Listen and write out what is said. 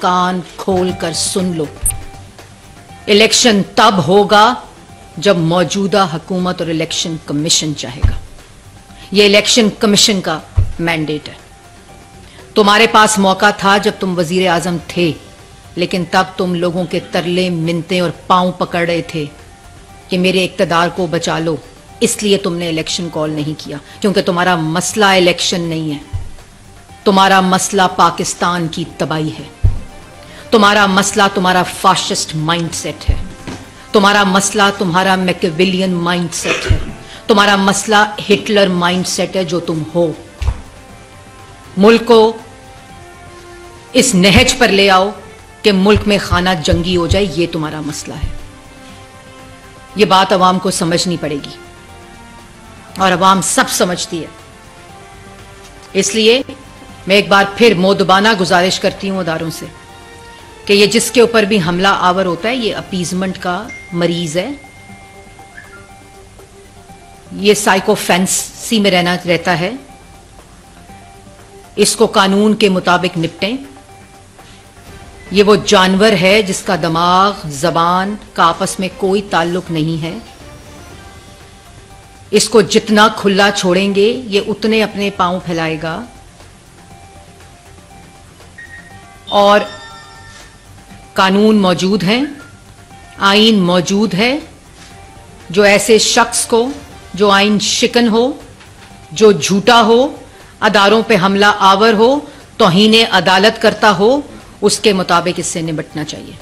कान खोल कर सुन लो। इलेक्शन तब होगा जब मौजूदा हुकूमत और इलेक्शन कमीशन चाहेगा। यह इलेक्शन कमीशन का मैंडेट है। तुम्हारे पास मौका था जब तुम वजीर आजम थे, लेकिन तब तुम लोगों के तरले मिन्नतें और पांव पकड़ रहे थे कि मेरे इक्तदार को बचा लो। इसलिए तुमने इलेक्शन कॉल नहीं किया, क्योंकि तुम्हारा मसला इलेक्शन नहीं है। तुम्हारा मसला पाकिस्तान की तबाही है। तुम्हारा मसला तुम्हारा फाशिस्ट माइंडसेट है। तुम्हारा मसला तुम्हारा मैकियावेलियन माइंडसेट है। तुम्हारा मसला हिटलर माइंडसेट है जो तुम हो। मुल्क को इस नहज पर ले आओ कि मुल्क में खाना जंगी हो जाए। यह तुम्हारा मसला है। यह बात अवाम को समझनी पड़ेगी और अवाम सब समझती है। इसलिए मैं एक बार फिर मोदबाना गुजारिश करती हूं अदारों से कि ये जिसके ऊपर भी हमला आवर होता है, ये अपीजमेंट का मरीज है। ये साइकोफेंसी में रहता है। इसको कानून के मुताबिक निपटें। ये वो जानवर है जिसका दिमाग जबान का आपस में कोई ताल्लुक नहीं है। इसको जितना खुला छोड़ेंगे ये उतने अपने पांव फैलाएगा। और कानून मौजूद हैं, आईन मौजूद है। जो ऐसे शख्स को जो आईन शिकन हो, जो झूठा हो, अदारों पे हमला आवर हो, तौहीन अदालत करता हो, उसके मुताबिक इससे निपटना चाहिए।